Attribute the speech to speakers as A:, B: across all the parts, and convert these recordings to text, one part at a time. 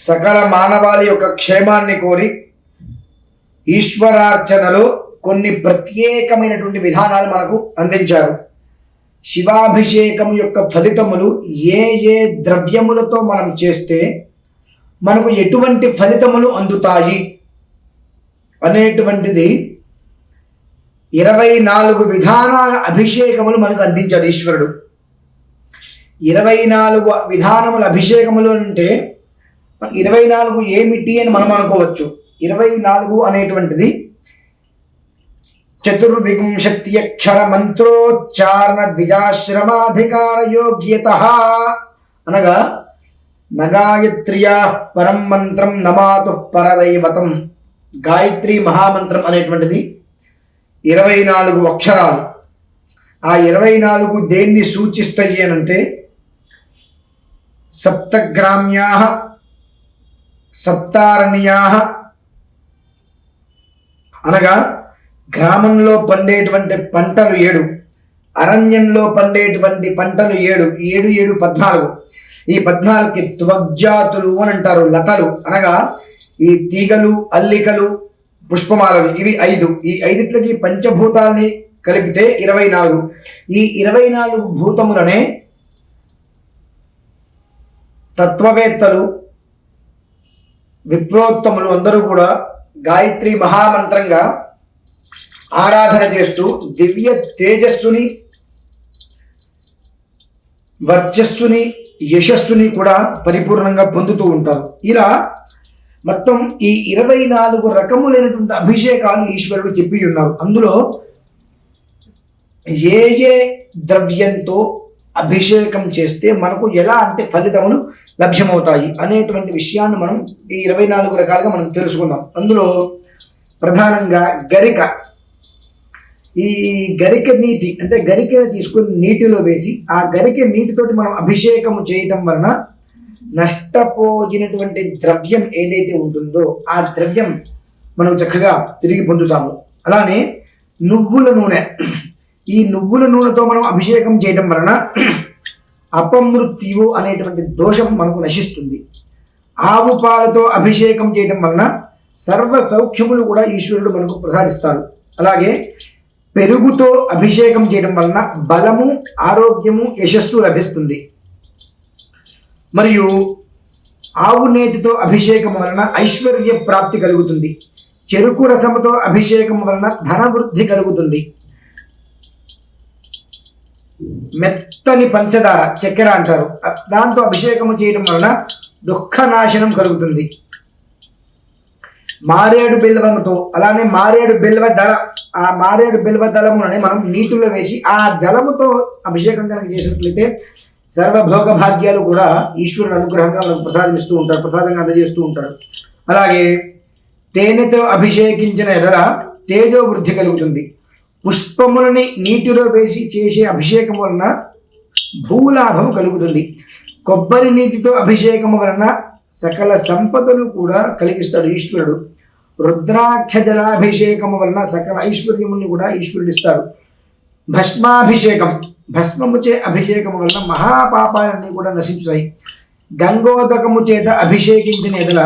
A: సకల మానవాళి యొక్క క్షేమాన్ని కోరి ఈశ్వరార్చనలో కొన్ని ప్రత్యేకమైనటువంటి విధానాలు మనకు అందించారు. శివాభిషేకం యొక్క ఫలితములు ఏ ఏ ద్రవ్యములతో మనం చేస్తే మనకు ఎటువంటి ఫలితములు అందుతాయి అనేటువంటిది 24 విధానాల అభిషేకములు మనకు అందించాడు ఈశ్వరుడు. 24 విధానముల అభిషేకములు అంటే 24 ఏమిటి అని మనం అనుకోవచ్చు. 24 అనేటువంటిది చతుర్వింశత్యక్షర మంత్రోచ్చారణ ద్విజాశ్రమాధికార యోగ్యత అనగా నగాయత్ర్యా పరం మంత్రం నమాతు పరదైవతం. గాయత్రి మహామంత్రం అనేటువంటిది 24 అక్షరాలు. ఆ 24 దేన్ని సూచిస్తాయి అనంటే సప్తగ్రామ్యా సప్తారణ్యా అనగా గ్రామంలో పండేటువంటి పంటలు 7, అరణ్యంలో పండేటువంటి పంటలు 7, 7 7 14. ఈ 14కి త్వగ్జాతులు అని అంటారు. లతలు అనగా ఈ తీగలు, అల్లికలు, పుష్పమాలలు, ఇవి 5. ఈ 5కి పంచభూతాలని కలిపితే 24. ఈ 24 భూతములనే తత్వవేత్తలు, విప్రోత్తములు అందరూ కూడా గాయత్రి మహామంత్రంగా ఆరాధన చేస్తూ దివ్య తేజస్సుని, వర్చస్సుని, యశస్సుని కూడా పరిపూర్ణంగా పొందుతూ ఉంటారు. ఇలా మొత్తం ఈ 24 రకములైనటువంటి అభిషేకాలు ఈశ్వరుడు చెప్పి ఉన్నారు. అందులో ఏ ఏ ద్రవ్యంతో అభిషేకం చేస్తే మనకు ఎలాంటి ఫలితములు లభ్యమవుతాయి అనేటువంటి విషయాన్ని మనం ఈ 24 రకాలుగా మనం తెలుసుకుందాం. అందులో ప్రధానంగా గరిక. ఈ గరిక నీటి అంటే గరికను తీసుకుని నీటిలో వేసి ఆ గరిక నీటితోటి మనం అభిషేకం చేయటం వలన నష్టపోయినటువంటి ద్రవ్యం ఏదైతే ఉంటుందో ఆ ద్రవ్యం మనం చక్కగా తిరిగి పొందుతాము. అలానే నువ్వుల నూనె. ఈ నువ్వుల నూనెతో మనం అభిషేకం చేయడం వలన అపమృత్యువు అనేటువంటి దోషం మనకు నశిస్తుంది. ఆవు పాలతో అభిషేకం చేయడం వలన సర్వ సౌఖ్యములు కూడా ఈశ్వరుడు మనకు ప్రసాదిస్తారు. అలాగే పెరుగుతో అభిషేకం చేయడం వలన బలము, ఆరోగ్యము, యశస్సు లభిస్తుంది. మరియు ఆవు నేతితో అభిషేకం వలన ఐశ్వర్య ప్రాప్తి కలుగుతుంది. చెరుకు రసముతో అభిషేకం వలన ధన వృద్ధి కలుగుతుంది. మెత్తని పంచదార, చక్కెర అంటారు, దాంతో అభిషేకము చేయడం వలన దుఃఖ నాశనం కలుగుతుంది. మారేడు బెల్వముతో, అలానే మారేడు బెల్వ దళ, ఆ మారేడు బెల్వ దళములని మనం నీటిలో వేసి ఆ జలముతో అభిషేకం కనుక చేసినట్లయితే సర్వభోగ భాగ్యాలు కూడా ఈశ్వరుడు అనుగ్రహంగా మనకు ప్రసాదిస్తూ ఉంటారు, ప్రసాదంగా అందజేస్తూ ఉంటారు. అలాగే తేనెతో అభిషేకించిన ఎడల తేజో వృద్ధి కలుగుతుంది. పుష్పములని నీటిలో వేసి చేసే అభిషేకం వలన భూలాభం కలుగుతుంది. కొబ్బరి నీటితో అభిషేకం వలన సకల సంపదలు కూడా కలిగిస్తాడు ఈశ్వరుడు. రుద్రాక్ష జలాభిషేకం వలన సకల ఐశ్వర్యముని కూడా ఈశ్వరుడు ఇస్తాడు. భస్మాభిషేకం, భస్మముచే అభిషేకం వలన మహాపాపాలన్నీ కూడా నశించుతాయి. గంగోదకము చేత అభిషేకించిన ఎడల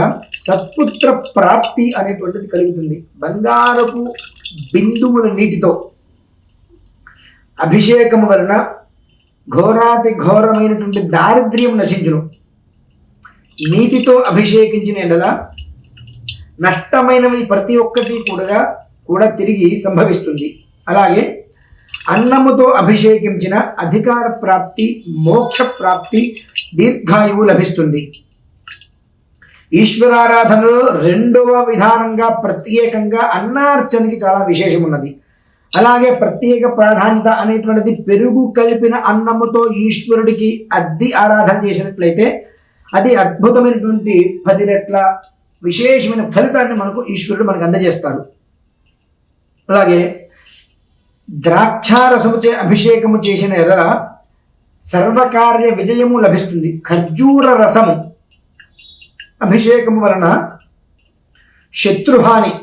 A: సత్పుత్ర ప్రాప్తి అనేటువంటిది కలుగుతుంది. బంగారపు బిందువుల నీటితో అభిషేకము వలన ఘోరాతి ఘోరమైనటువంటి దారిద్ర్యం నశించును. నీటితో అభిషేకించిన ఎడల నష్టమైనవి ప్రతి ఒక్కటి కూడా తిరిగి సంభవిస్తుంది. అలాగే అన్నముతో అభిషేకించిన అధికార ప్రాప్తి, మోక్ష ప్రాప్తి, దీర్ఘాయువు లభిస్తుంది. ఈశ్వరారాధనలో 2వ విధానంగా ప్రత్యేకంగా అన్నార్చనకి చాలా విశేషం ఉన్నది. అలాగే ప్రత్యేక ప్రాధాన్యత అనేటువంటిది పెరుగు కలిపిన అన్నముతో ఈశ్వరుడికి అద్ది ఆరాధన చేసినట్లయితే అది అద్భుతమైనటువంటి 10 రెట్ల విశేషమైన ఫలితాన్ని మనకు ఈశ్వరుడు మనకు అందజేస్తాడు. అలాగే ద్రాక్షారసముచే అభిషేకము చేసిన ఎడల సర్వకార్య విజయము లభిస్తుంది. ఖర్జూర రసము అభిషేకము వలన శత్రుహాని,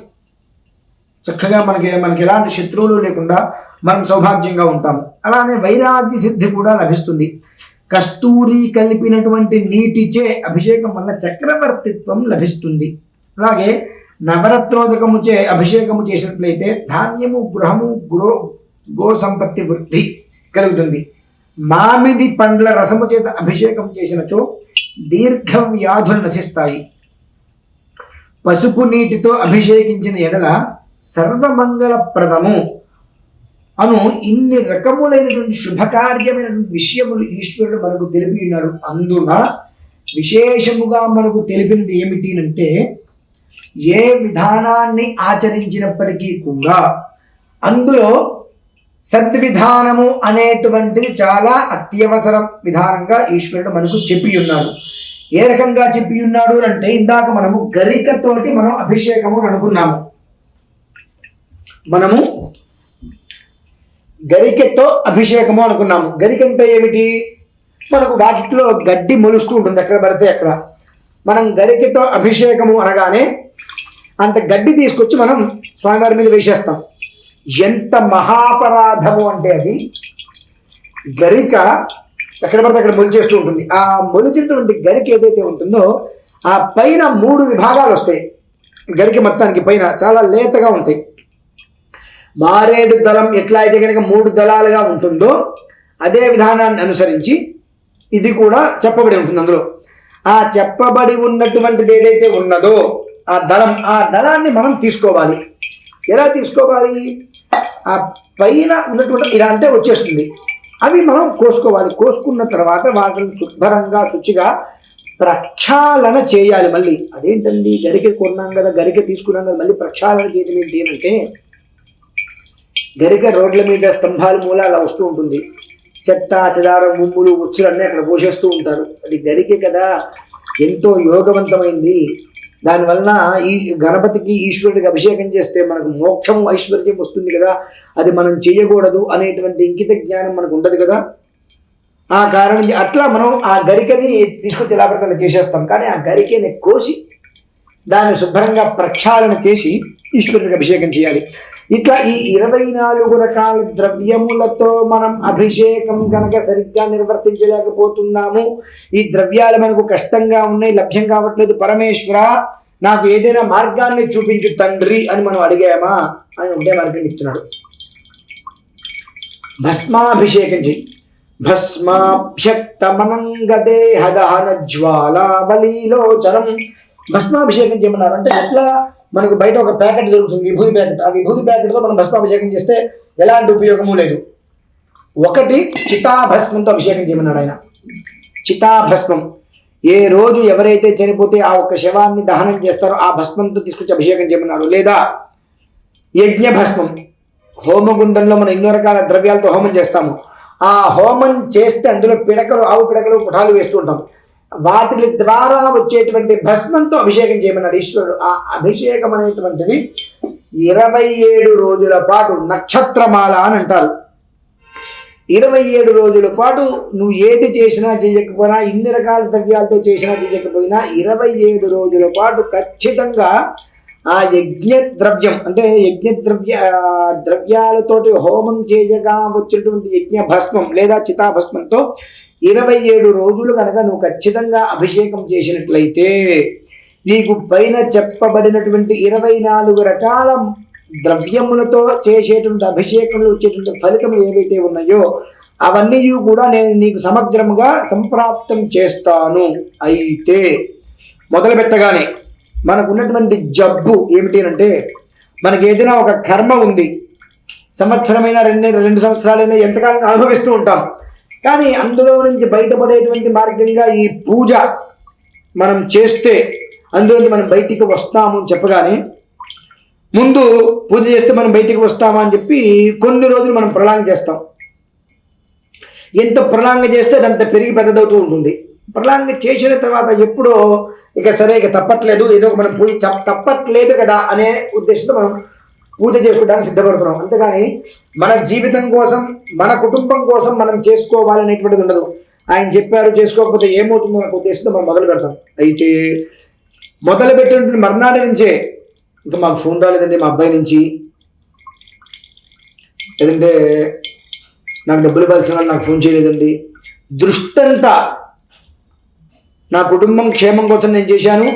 A: చక్కగా మనకి ఎలాంటి శత్రువులు లేకుండా మనం సౌభాగ్యంగా ఉంటాము. అలానే వైరాగ్య సిద్ధి కూడా లభిస్తుంది. కస్తూరి కలిపినటువంటి నీటిచే అభిషేకం వల్ల చక్రవర్తిత్వం లభిస్తుంది. అలాగే నవరత్నోదకముచే అభిషేకము చేసినట్లయితే ధాన్యము, గృహము, గో సంపత్తి వృద్ధి కలుగుతుంది. మామిడి పండ్ల రసము చేత అభిషేకం చేసినచో దీర్ఘ వ్యాధులు నశిస్తాయి. పసుపు నీటితో అభిషేకించిన ఎడల సర్వమంగళప్రదము అను ఇన్ని రకములైనటువంటి శుభకార్యమైనటువంటి విషయములు ఈశ్వరుడు మనకు తెలిపి ఉన్నాడు. అందున విశేషముగా మనకు తెలిపినది ఏమిటి అంటే, ఏ విధానాన్ని ఆచరించినప్పటికీ కూడా అందులో సద్విధానము అనేటువంటిది చాలా అత్యవసరం విధానంగా ఈశ్వరుడు మనకు చెప్పి ఉన్నాడు. ఏ రకంగా చెప్పి ఉన్నాడు అంటే, ఇందాక మనము గరికతోటి మనం అభిషేకము అనుకున్నాము. మనము గరికెతో అభిషేకము అనుకున్నాము. గరికంటే ఏమిటి? మనకు వాకిట్లో గడ్డి మొలుస్తూ ఉంటుంది ఎక్కడ పడితే అక్కడ. మనం గరికెతో అభిషేకము అనగానే అంత గడ్డి తీసుకొచ్చి మనం స్వామివారి మీద వేసేస్తాం. ఎంత మహాపరాధము అంటే అది. గరిక ఎక్కడ పడితే అక్కడ మొలిచేస్తూ ఉంటుంది. ఆ మొలిచినటువంటి గరిక ఏదైతే ఉంటుందో ఆ పైన 3 విభాగాలు వస్తాయి. గరిక మొత్తానికి పైన చాలా లేతగా ఉంటాయి. మారేడు దళం ఎట్లా అయితే కనుక 3 దళాలుగా ఉంటుందో అదే విధానాన్ని అనుసరించి ఇది కూడా చెప్పబడి ఉంటుంది. అందులో ఆ చెప్పబడి ఉన్నటువంటిది ఏదైతే ఉన్నదో ఆ దళాన్ని మనం తీసుకోవాలి. ఎలా తీసుకోవాలి? ఆ పైన ఉన్నటువంటి ఇలా అంటే వచ్చేస్తుంది. అవి మనం కోసుకోవాలి. కోసుకున్న తర్వాత వాటిని శుభ్రంగా శుచిగా ప్రక్షాళన చేయాలి. మళ్ళీ అదేంటండి, గరిక కొన్నాం కదా, గరిక తీసుకున్నాం కదా, మళ్ళీ ప్రక్షాళన చేయడం ఏంటి అంటే, గరిక రోడ్ల మీద స్తంభాల మూల అలా వస్తూ ఉంటుంది. చెత్త చెదారం, ముమ్ములు, ఉచ్చులు అన్నీ అక్కడ పోసేస్తూ ఉంటారు. అది గరికే కదా, ఎంతో యోగవంతమైంది. దానివల్ల ఈ గణపతికి ఈశ్వరుడికి అభిషేకం చేస్తే మనకు మోక్షం ఐశ్వర్యం వస్తుంది కదా, అది మనం చేయకూడదు అనేటువంటి ఇంకిత జ్ఞానం మనకు ఉండదు కదా. ఆ కారణం అట్లా మనం ఆ గరికని తీసుకొచ్చి ఎలా పడితే చేసేస్తాం. కానీ ఆ గరికని కోసి దాన్ని శుభ్రంగా ప్రక్షాళన చేసి ఈశ్వరుడికి అభిషేకం చేయాలి. ఇట్లా ఈ 24 రకాల ద్రవ్యములతో మనం అభిషేకం కనుక సరిగ్గా నిర్వర్తించలేకపోతున్నాము, ఈ ద్రవ్యాలు మనకు కష్టంగా ఉన్నాయి, లభ్యం కావట్లేదు, పరమేశ్వర నాకు ఏదైనా మార్గాన్ని చూపించు తండ్రి అని మనం అడిగామా? ఆయన ఒకటే మార్గం చెప్తున్నాడు. భస్మాభిషేకం చెయ్యి. భస్మాభ్యక్తమనంగదేహదహన జ్వాలావలీలోచనం. భస్మాభిషేకం చేయమన్నారు అంటే ఎట్లా? మనకు బయట ఒక ప్యాకెట్ దొరుకుతుంది, విభూతి ప్యాకెట్. ఆ విభూతి ప్యాకెట్తో మనం భస్మాభిషేకం చేస్తే ఎలాంటి ఉపయోగము లేదు. ఒకటి చితాభస్మంతో అభిషేకం చేయమన్నాడు ఆయన. చితాభస్మం ఏ రోజు ఎవరైతే చనిపోతే ఆ ఒక్క శవాన్ని దహనం చేస్తారో ఆ భస్మంతో తీసుకొచ్చి అభిషేకం చేయమన్నాడు. లేదా యజ్ఞ భస్మం, హోమగుండంలో మనం ఎన్నో రకాల ద్రవ్యాలతో హోమం చేస్తాము. ఆ హోమం చేస్తే అందులో పిడకలు, ఆవు పిడకలు, పుటాలు వేస్తూ ఉంటాం. వాటి ద్వారా వచ్చేటువంటి భస్మంతో అభిషేకం చేయమన్నాడు ఈశ్వరుడు. ఆ అభిషేకం అనేటువంటిది 27 రోజుల పాటు నక్షత్రమాల అని అంటారు. 27 రోజుల పాటు నువ్వు ఏది చేసినా చేయకపోయినా, ఇన్ని రకాల ద్రవ్యాలతో చేసినా చేయకపోయినా 27 రోజుల పాటు ఖచ్చితంగా ఆ యజ్ఞ ద్రవ్యం అంటే ద్రవ్యాలతోటి హోమం చేయగా వచ్చినటువంటి యజ్ఞ భస్మం లేదా చితాభస్మంతో 27 రోజులు కనుక నువ్వు ఖచ్చితంగా అభిషేకం చేసినట్లయితే నీకు పైన చెప్పబడినటువంటి 24 రకాల ద్రవ్యములతో చేసేటువంటి అభిషేకంలో వచ్చేటువంటి ఫలితములు ఏవైతే ఉన్నాయో అవన్నీ కూడా నేను నీకు సమగ్రముగా సంప్రాప్తం చేస్తాను. అయితే మొదలు పెట్టగానే మనకు ఉన్నటువంటి జబ్బు ఏమిటి అంటే, మనకి ఏదైనా ఒక కర్మ ఉంది, సంవత్సరమైనా 2 సంవత్సరాలైనా ఎంతకాలం అనుభవిస్తూ ఉంటాం. కానీ అందులో నుంచి బయటపడేటువంటి మార్గంగా ఈ పూజ మనం చేస్తే అందులో మనం బయటికి వస్తాము అని చెప్పగానే, ముందు పూజ చేస్తే మనం బయటికి వస్తామా అని చెప్పి కొన్ని రోజులు మనం ప్రళాంగ చేస్తాం. ఎంత ప్రళాంగ చేస్తే అదంత పెరిగి పెద్దదవుతూ ఉంటుంది. ప్రళాంగ చేసిన తర్వాత ఎప్పుడో ఇక సరే ఇక తప్పట్లేదు, ఏదో మనం పూజ తప్పట్లేదు కదా అనే ఉద్దేశంతో మనం పూజ చేసుకోవడానికి సిద్ధపడుతున్నాం. అంతేగాని మన జీవితం కోసం, మన కుటుంబం కోసం మనం చేసుకోవాలనేటువంటిది ఉండదు. ఆయన చెప్పారు చేసుకోకపోతే ఏమవుతుందో అనే ఉద్దేశంతో మనం మొదలు పెడతాం. అయితే మొదలు పెట్టిన మర్నాటి నుంచే ఇంకా మాకు ఫోన్ రాలేదండి మా అబ్బాయి నుంచి, లేదంటే నాకు డబ్బులు ఇవ్వాల్సిన వాళ్ళు నాకు ఫోన్ చేయలేదండి, దృష్టంతా నా కుటుంబం క్షేమం కోసం నేను చేశాను,